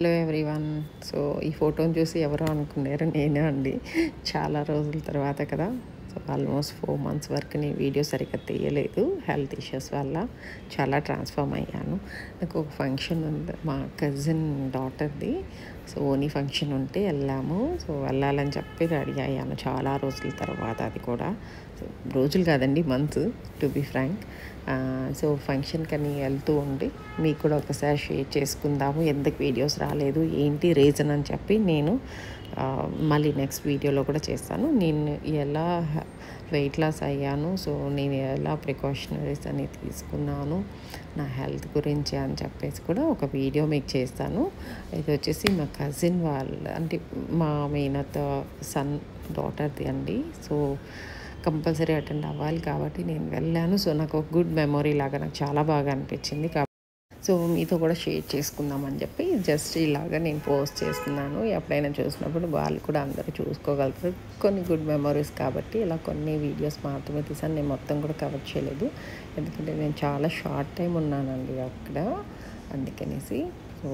Hello everyone. So ఈ ఫోటోని చూసి ఎవరో అనుకున్నారు, నేనే అండి. చాలా రోజుల తర్వాత కదా. సో ఆల్మోస్ట్ 4 months వరకు నేను వీడియో సరిగ్గా తీయలేదు, హెల్త్ ఇష్యూస్ వల్ల చాలా ట్రాన్స్ఫార్మ్ అయ్యాను. నాకు ఒక ఫంక్షన్ ఉంది, మా కజిన్ డాటర్ది. సో ఓనీ ఫంక్షన్ ఉంటే వెళ్ళాము. సో వెళ్ళాలని చెప్పి రెడీ అయ్యాను చాలా రోజుల తర్వాత. అది కూడా రోజులు కాదండి, month to be frank. So ఫంక్షన్కని వెళ్తూ ఉండి మీకు కూడా ఒకసారి షేర్ చేసుకుందాము, ఎందుకు వీడియోస్ రాలేదు ఏంటి రీజన్ అని చెప్పి నేను మళ్ళీ నెక్స్ట్ వీడియోలో కూడా చేస్తాను. నేను ఎలా వెయిట్ లాస్ అయ్యాను, సో నేను ఎలా ప్రికాషనరీస్ అని తీసుకున్నాను నా హెల్త్ గురించి అని చెప్పేసి కూడా ఒక వీడియో మీకు చేస్తాను. ఇది వచ్చేసి మా కజిన్ వాళ్ళ, అంటే మా మేనత్త సన్ డాటర్ది అండి. సో కంపల్సరీ అటెండ్ అవ్వాలి కాబట్టి నేను వెళ్ళాను. సో నాకు ఒక గుడ్ మెమొరీ లాగా నాకు చాలా బాగా అనిపించింది. సో మీతో కూడా షేర్ చేసుకుందామని చెప్పి జస్ట్ ఇలాగా నేను పోస్ట్ చేస్తున్నాను. ఎప్పుడైనా చూసినప్పుడు వాళ్ళు కూడా అందరూ చూసుకోగలుగుతారు. కొన్ని గుడ్ మెమొరీస్ కాబట్టి ఇలా కొన్ని వీడియోస్ మాత్రమే తీసాను. నేను మొత్తం కూడా కవర్ చేయలేదు, ఎందుకంటే నేను చాలా షార్ట్ టైం ఉన్నానండి అక్కడ, అందుకనేసి. సో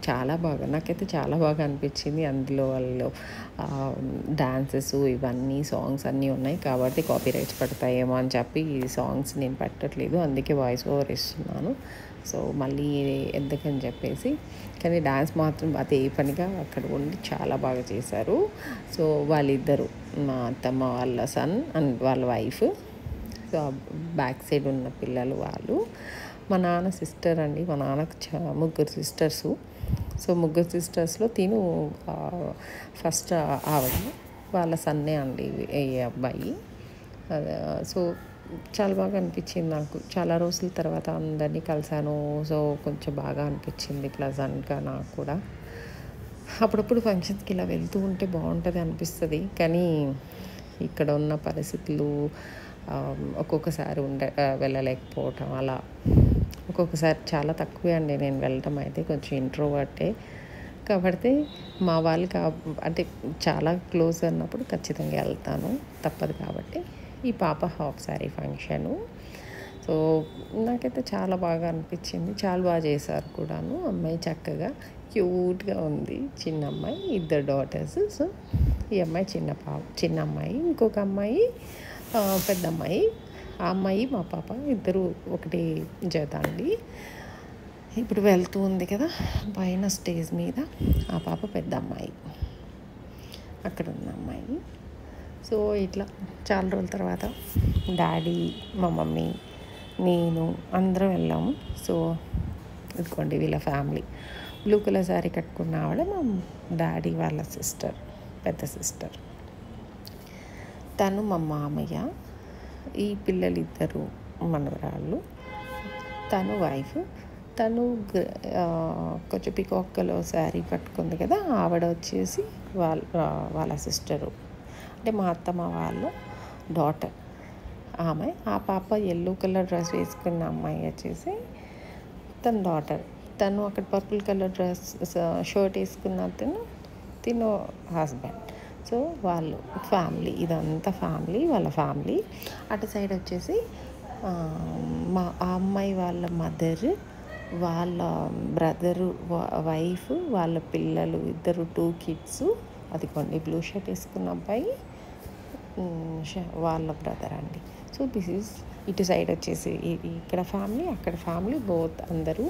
చాలా బాగా, నాకైతే చాలా బాగా అనిపించింది. అందులో వాళ్ళు డాన్సెస్ ఇవన్నీ సాంగ్స్ అన్నీ ఉన్నాయి కాబట్టి కాపీరైట్స్ పడతాయేమో అని చెప్పి ఈ సాంగ్స్ నేను పెట్టట్లేదు, అందుకే వాయిస్ ఓవర్ ఇస్తున్నాను. సో మళ్ళీ ఎందుకని చెప్పేసి, కానీ డాన్స్ మాత్రం అదే పనిగా అక్కడ ఉండి చాలా బాగా చేశారు. సో వాళ్ళిద్దరు, మా అత్తమ్మ వాళ్ళ సన్ అండ్ వాళ్ళ వైఫ్, సో బ్యాక్ సైడ్ ఉన్న పిల్లలు వాళ్ళు. మా నాన్న సిస్టర్ అండి, మా నాన్నకు ముగ్గురు సిస్టర్సు. సో ముగ్గురు సిస్టర్స్లో తిను ఫస్ట్ ఆవిడ, వాళ్ళ సన్నే అండి ఈ అబ్బాయి. సో చాలా బాగా అనిపించింది నాకు. చాలా రోజుల తర్వాత అందరినీ కలిసాను. సో కొంచెం బాగా అనిపించింది ప్లజెంట్గా నాకు కూడా. అప్పుడప్పుడు ఫంక్షన్స్కి ఇలా వెళ్తూ ఉంటే బాగుంటుంది అనిపిస్తుంది, కానీ ఇక్కడ ఉన్న పరిస్థితులు ఒక్కొక్కసారి వెళ్ళలేకపోవటం, అలా ఒక్కొక్కసారి చాలా తక్కువే అండి నేను వెళ్ళటం. అయితే కొంచెం ఇంట్రోవర్టే కాబట్టి మా వాళ్ళకి అంటే చాలా క్లోజ్ అన్నప్పుడు ఖచ్చితంగా వెళ్తాను, తప్పదు కాబట్టి. ఈ పాప హాఫ్ శారీ ఫంక్షను. సో నాకైతే చాలా బాగా అనిపించింది, చాలా బాగా చేశారు కూడాను. అమ్మాయి చక్కగా క్యూట్గా ఉంది, చిన్న అమ్మాయి, ఇద్దరు డాటర్స్. సో ఈ అమ్మాయి చిన్న అమ్మాయి, ఇంకొక అమ్మాయి పెద్ద అమ్మాయి. ఆ అమ్మాయి మా పాప ఇద్దరు ఒకటి జత అండి. ఇప్పుడు వెళ్తూ ఉంది కదా పైన స్టేజ్ మీద, ఆ పాప పెద్ద అమ్మాయి, అక్కడ ఉన్న అమ్మాయి. సో ఇట్లా చాలా రోజుల తర్వాత డాడీ, మా మమ్మీ, నేను అందరం వెళ్ళాము. సో ఇదిగోండి వీళ్ళ ఫ్యామిలీ. బ్లూ కలర్ శారీ కట్టుకున్న ఆవిడ మా డాడీ వాళ్ళ సిస్టర్, పెద్ద సిస్టర్. తను మా మామయ్య, ఈ పిల్లలు ఇద్దరు మనవరాళ్ళు, తను వైఫ్. తను కొంచెం పికాక్ కలర్ శారీ కట్టుకుంది కదా, ఆవిడ వచ్చేసి వాళ్ళ సిస్టరు, అంటే మా అత్తమ్మ వాళ్ళ డాటర్ ఆమె. ఆ పాప ఎల్లో కలర్ డ్రెస్ వేసుకున్న అమ్మాయి వచ్చేసి తన డాటర్. తను అక్కడ పర్పుల్ కలర్ డ్రెస్ షర్ట్ వేసుకున్న తిను హస్బెండ్. సో వాళ్ళు ఫ్యామిలీ, ఇదంతా ఫ్యామిలీ, వాళ్ళ ఫ్యామిలీ. అటు సైడ్ వచ్చేసి ఆ అమ్మాయి వాళ్ళ మదర్, వాళ్ళ బ్రదరు వైఫ్, వాళ్ళ పిల్లలు ఇద్దరు 2 kids. అది కొన్ని బ్లూ షర్ట్ వేసుకున్న అబ్బాయి వాళ్ళ బ్రదర్ అండి. సో దిస్ ఈజ్ ఇటు సైడ్ వచ్చేసి ఇక్కడ ఫ్యామిలీ, అక్కడ ఫ్యామిలీ, బోత్ అందరూ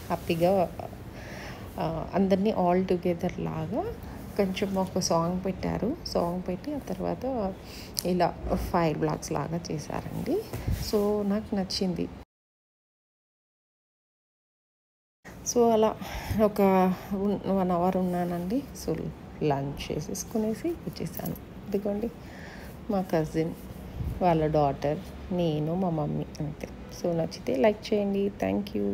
హ్యాపీగా అందరినీ ఆల్ టుగెదర్ లాగా కొంచెం ఒక సాంగ్ పెట్టారు. సాంగ్ పెట్టి ఆ తర్వాత ఇలా ఫైర్ బ్లాక్స్ లాగా చేశారండి. సో నాకు నచ్చింది. సో అలా ఒక 1 hour ఉన్నానండి. సో లంచ్ చేసేసుకునేసి వచ్చేసాను. ఇదిగోండి మా కజిన్, వాళ్ళ డాటర్, నేను, మా మమ్మీ, అంతే. సో నచ్చితే లైక్ చేయండి. Thank you.